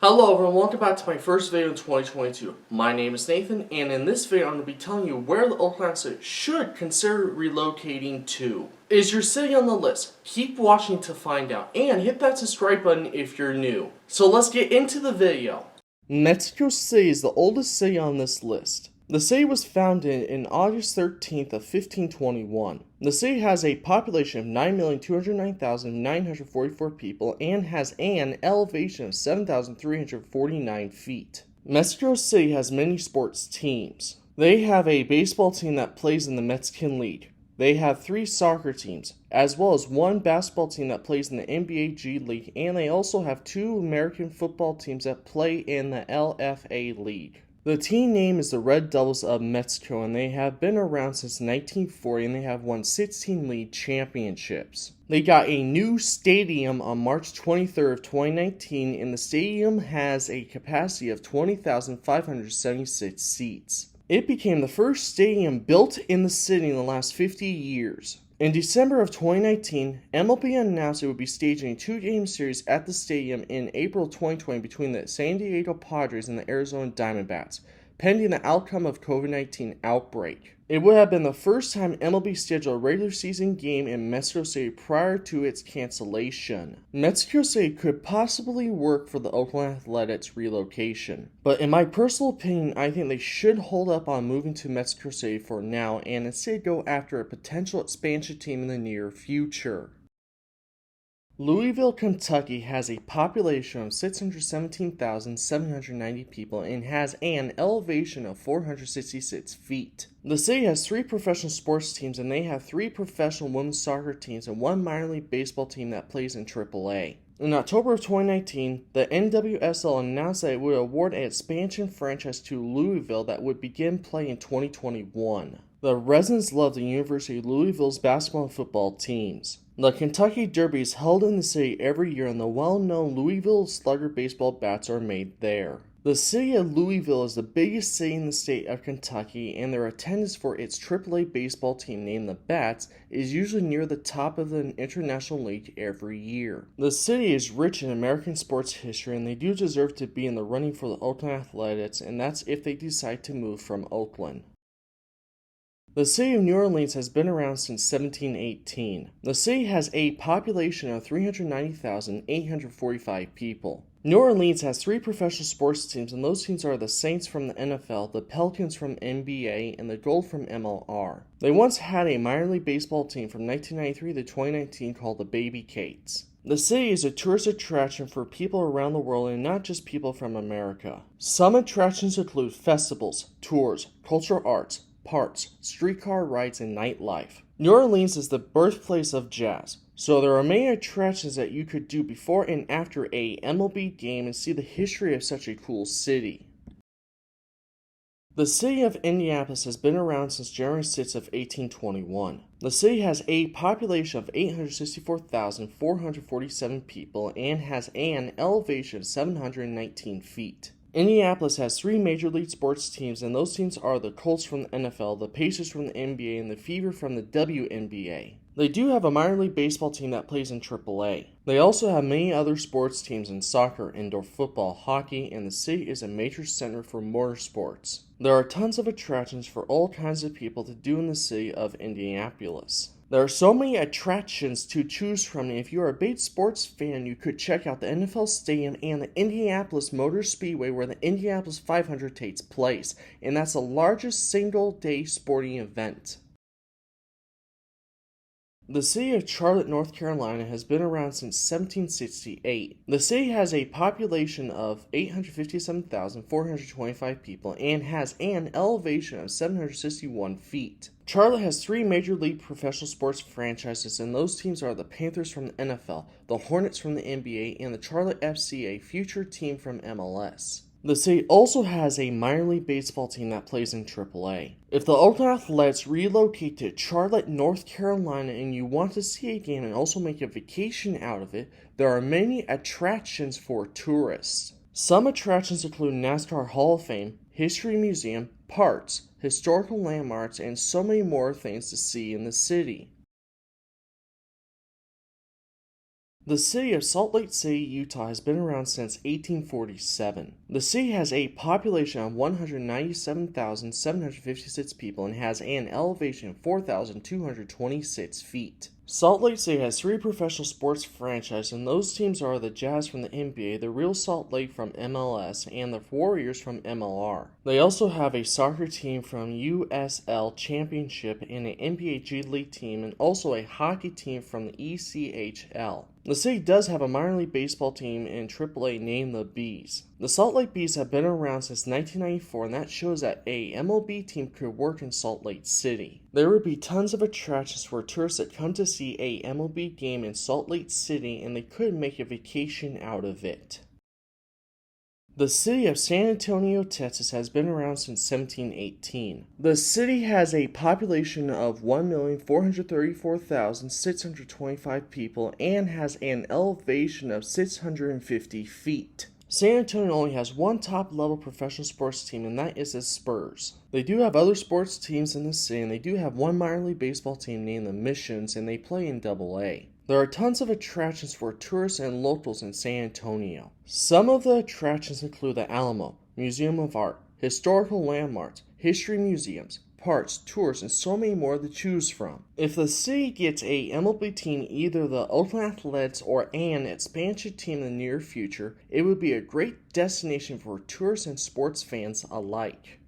Hello everyone, welcome back to my first video in 2022. My name is Nathan, and in this video I'm going to be telling you where the Oakland Athletics should consider relocating to. Is your city on the list? Keep watching to find out, and hit that subscribe button if you're new. So let's get into the video. Mexico City is the oldest city on this list. The city was founded in August 13th of 1521. The city has a population of 9,209,944 people and has an elevation of 7,349 feet. Mexico City has many sports teams. They have a baseball team that plays in the Mexican League. They have 3 soccer teams, as well as 1 basketball team that plays in the NBA G League, and they also have 2 American football teams that play in the LFA League. The team name is the Red Devils of Mexico, and they have been around since 1940, and they have won 16 league championships. They got a new stadium on March 23rd of 2019, and the stadium has a capacity of 20,576 seats. It became the first stadium built in the city in the last 50 years. In December of 2019, MLB announced it would be staging a 2-game series at the stadium in April 2020 between the San Diego Padres and the Arizona Diamondbacks, pending the outcome of COVID-19 outbreak. It would have been the first time MLB scheduled a regular season game in Mexico City prior to its cancellation. Mexico City could possibly work for the Oakland Athletics relocation, but in my personal opinion, I think they should hold up on moving to Mexico City for now and instead go after a potential expansion team in the near future. Louisville, Kentucky has a population of 617,790 people and has an elevation of 466 feet. The city has 3 professional sports teams, and they have 3 professional women's soccer teams and 1 minor league baseball team that plays in AAA. In October of 2019, the NWSL announced that it would award an expansion franchise to Louisville that would begin play in 2021. The residents love the University of Louisville's basketball and football teams. The Kentucky Derby is held in the city every year, and the well-known Louisville Slugger baseball bats are made there. The city of Louisville is the biggest city in the state of Kentucky, and their attendance for its AAA baseball team named the Bats is usually near the top of the International League every year. The city is rich in American sports history, and they do deserve to be in the running for the Oakland Athletics, and that's if they decide to move from Oakland. The city of New Orleans has been around since 1718. The city has a population of 390,845 people. New Orleans has 3 professional sports teams, and those teams are the Saints from the NFL, the Pelicans from NBA, and the Gold from MLR. They once had a minor league baseball team from 1993 to 2019 called the Baby Cates. The city is a tourist attraction for people around the world and not just people from America. Some attractions include festivals, tours, cultural arts, parks, streetcar rides, and nightlife. New Orleans is the birthplace of jazz, so there are many attractions that you could do before and after a MLB game and see the history of such a cool city. The city of Indianapolis has been around since January 6th of 1821. The city has a population of 864,447 people and has an elevation of 719 feet. Indianapolis has 3 major league sports teams, and those teams are the Colts from the NFL, the Pacers from the NBA, and the Fever from the WNBA. They do have a minor league baseball team that plays in AAA. They also have many other sports teams in soccer, indoor football, hockey, and the city is a major center for motorsports. There are tons of attractions for all kinds of people to do in the city of Indianapolis. There are so many attractions to choose from, and if you are a big sports fan, you could check out the NFL Stadium and the Indianapolis Motor Speedway where the Indianapolis 500 takes place, and that's the largest single-day sporting event. The city of Charlotte, North Carolina has been around since 1768. The city has a population of 857,425 people and has an elevation of 761 feet. Charlotte has 3 major league professional sports franchises, and those teams are the Panthers from the NFL, the Hornets from the NBA, and the Charlotte FC, a future team from MLS. The city also has a minor league baseball team that plays in AAA. If the Oakland Athletics relocate to Charlotte, North Carolina, and you want to see a game and also make a vacation out of it, there are many attractions for tourists. Some attractions include NASCAR Hall of Fame, History Museum, parks, historical landmarks, and so many more things to see in the city. The city of Salt Lake City, Utah has been around since 1847. The city has a population of 197,756 people and has an elevation of 4,226 feet. Salt Lake City has 3 professional sports franchises, and those teams are the Jazz from the NBA, the Real Salt Lake from MLS, and the Warriors from MLR. They also have a soccer team from USL Championship and an NBA G League team, and also a hockey team from the ECHL. The city does have a minor league baseball team in AAA named the Bees. The Salt Lake Bees have been around since 1994, and that shows that a MLB team could work in Salt Lake City. There would be tons of attractions for tourists that come to see a MLB game in Salt Lake City, and they could make a vacation out of it. The city of San Antonio, Texas has been around since 1718. The city has a population of 1,434,625 people and has an elevation of 650 feet. San Antonio only has one top-level professional sports team, and that is the Spurs. They do have other sports teams in the city, and they do have one minor league baseball team named the Missions, and they play in AA. There are tons of attractions for tourists and locals in San Antonio. Some of the attractions include the Alamo, Museum of Art, historical landmarks, history museums, parks, tours, and so many more to choose from. If the city gets a MLB team, either the Oakland Athletics or an expansion team in the near future, it would be a great destination for tourists and sports fans alike.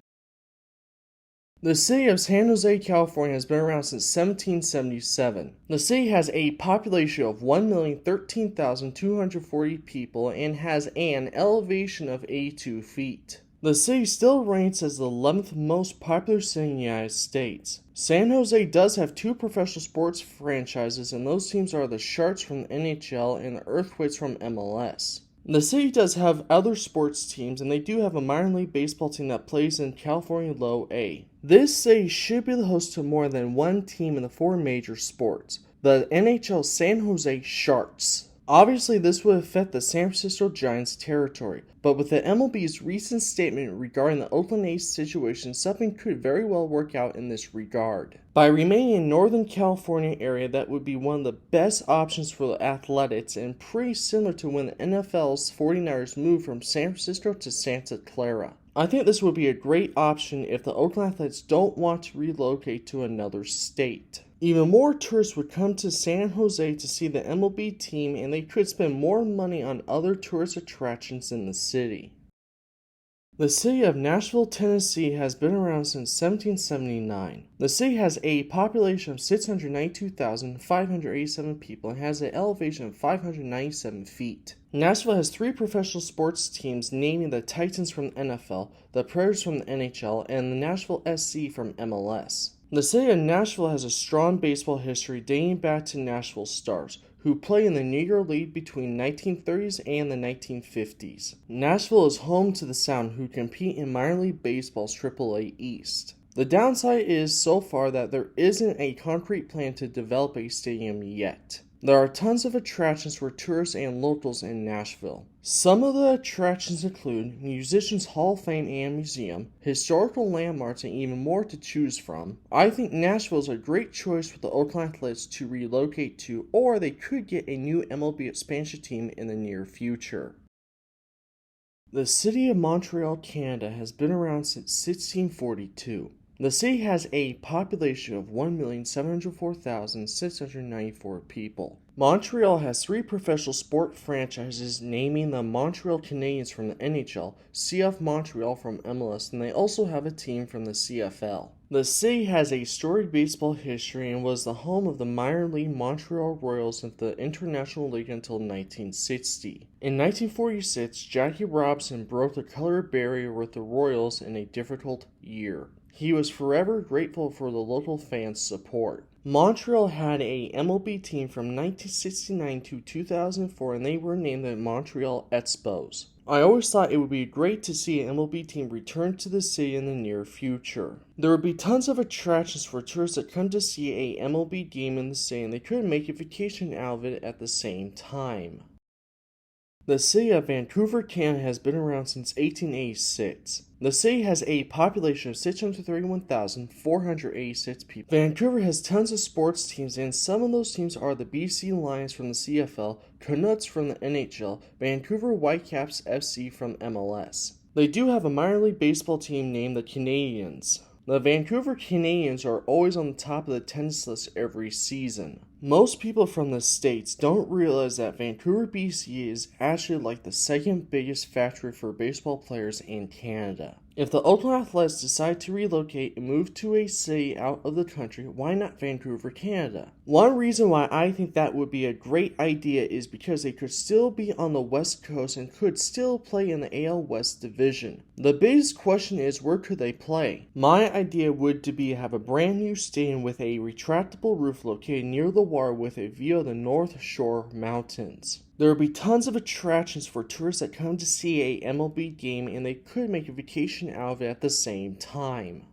The city of San Jose, California has been around since 1777. The city has a population of 1,013,240 people and has an elevation of 82 feet. The city still ranks as the 11th most popular city in the United States. San Jose does have 2 professional sports franchises, and those teams are the Sharks from the NHL and the Earthquakes from MLS. The city does have other sports teams, and they do have a minor league baseball team that plays in California Low A. This city should be the host to more than one team in the 4 major sports. The NHL San Jose Sharks. Obviously, this would affect the San Francisco Giants' territory, but with the MLB's recent statement regarding the Oakland A's situation, something could very well work out in this regard. By remaining in Northern California area, that would be one of the best options for the Athletics, and pretty similar to when the NFL's 49ers moved from San Francisco to Santa Clara. I think this would be a great option if the Oakland Athletics don't want to relocate to another state. Even more tourists would come to San Jose to see the MLB team, and they could spend more money on other tourist attractions in the city. The city of Nashville, Tennessee has been around since 1779. The city has a population of 692,587 people and has an elevation of 597 feet. Nashville has 3 professional sports teams, namely the Titans from the NFL, the Predators from the NHL, and the Nashville SC from MLS. The city of Nashville has a strong baseball history dating back to Nashville Stars, who play in the Negro League between 1930s and the 1950s. Nashville is home to the Sound, who compete in minor league baseball's AAA East. The downside is so far that there isn't a concrete plan to develop a stadium yet. There are tons of attractions for tourists and locals in Nashville. Some of the attractions include Musicians Hall of Fame and Museum, historical landmarks, and even more to choose from. I think Nashville is a great choice for the Oakland Athletics to relocate to, or they could get a new MLB expansion team in the near future. The city of Montreal, Canada has been around since 1642. The city has a population of 1,704,694 people. Montreal has 3 professional sport franchises, naming the Montreal Canadiens from the NHL, CF Montreal from MLS, and they also have a team from the CFL. The city has a storied baseball history and was the home of the minor league Montreal Royals of the International League until 1960. In 1946, Jackie Robinson broke the color barrier with the Royals in a difficult year. He was forever grateful for the local fans' support. Montreal had a MLB team from 1969 to 2004, and they were named the Montreal Expos. I always thought it would be great to see an MLB team return to the city in the near future. There would be tons of attractions for tourists that come to see a MLB game in the city, and they could make a vacation out of it at the same time. The city of Vancouver, Canada has been around since 1886. The city has a population of 631,486 people. Vancouver has tons of sports teams, and some of those teams are the BC Lions from the CFL, Canucks from the NHL, Vancouver Whitecaps FC from MLS. They do have a minor league baseball team named the Canadiens. The Vancouver Canadians are always on the top of the attendance list every season. Most people from the States don't realize that Vancouver, BC is actually like the second biggest factory for baseball players in Canada. If the Oakland Athletics decide to relocate and move to a city out of the country, why not Vancouver, Canada? One reason why I think that would be a great idea is because they could still be on the West Coast and could still play in the AL West Division. The biggest question is, where could they play? My idea would to be have a brand new stadium with a retractable roof located near the water with a view of the North Shore Mountains. There will be tons of attractions for tourists that come to see a MLB game, and they could make a vacation out of it at the same time.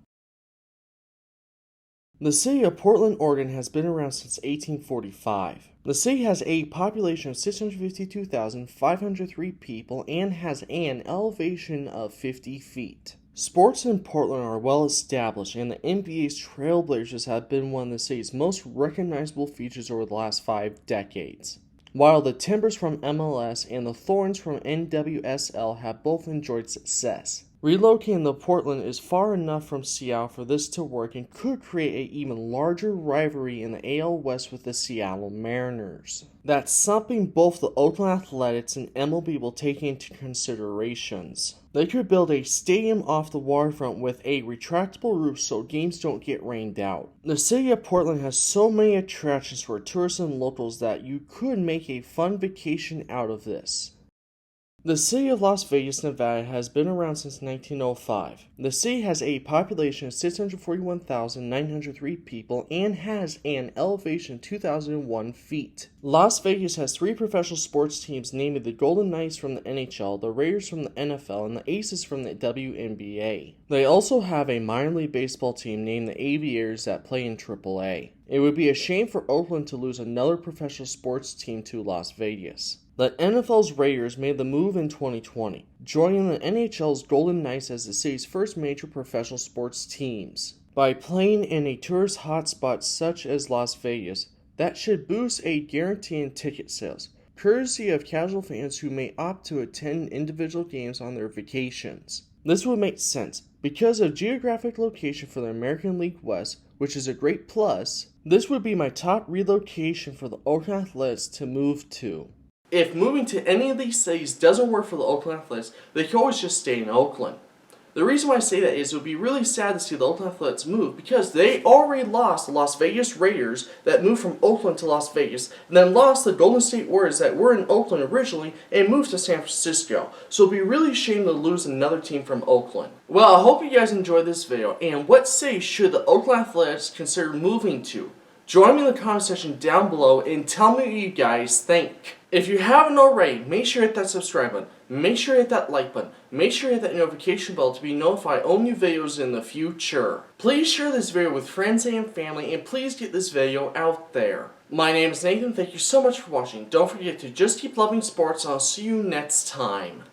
The city of Portland, Oregon has been around since 1845. The city has a population of 652,503 people and has an elevation of 50 feet. Sports in Portland are well established, and the NBA's Trailblazers have been one of the city's most recognizable features over the last 5 decades. While the Timbers from MLS and the Thorns from NWSL have both enjoyed success. Relocating to Portland is far enough from Seattle for this to work and could create an even larger rivalry in the AL West with the Seattle Mariners. That's something both the Oakland Athletics and MLB will take into considerations. They could build a stadium off the waterfront with a retractable roof so games don't get rained out. The city of Portland has so many attractions for tourists and locals that you could make a fun vacation out of this. The city of Las Vegas, Nevada has been around since 1905. The city has a population of 641,903 people and has an elevation of 2,001 feet. Las Vegas has 3 professional sports teams, namely the Golden Knights from the NHL, the Raiders from the NFL, and the Aces from the WNBA. They also have a minor league baseball team named the Aviators that play in AAA. It would be a shame for Oakland to lose another professional sports team to Las Vegas. The NFL's Raiders made the move in 2020, joining the NHL's Golden Knights as the city's first major professional sports teams. By playing in a tourist hotspot such as Las Vegas, that should boost a guarantee in ticket sales, courtesy of casual fans who may opt to attend individual games on their vacations. This would make sense. Because of geographic location for the American League West, which is a great plus, this would be my top relocation for the Oakland Athletics to move to. If moving to any of these cities doesn't work for the Oakland Athletics, they can always just stay in Oakland. The reason why I say that is it would be really sad to see the Oakland Athletics move because they already lost the Las Vegas Raiders that moved from Oakland to Las Vegas, and then lost the Golden State Warriors that were in Oakland originally and moved to San Francisco. So it would be really a shame to lose another team from Oakland. Well, I hope you guys enjoyed this video, and what city should the Oakland Athletics consider moving to? Join me in the comment section down below and tell me what you guys think. If you haven't already, make sure to hit that subscribe button, make sure to hit that like button, make sure to hit that notification bell to be notified of new videos in the future. Please share this video with friends and family, and please get this video out there. My name is Nathan, thank you so much for watching. Don't forget to just keep loving sports, and I'll see you next time.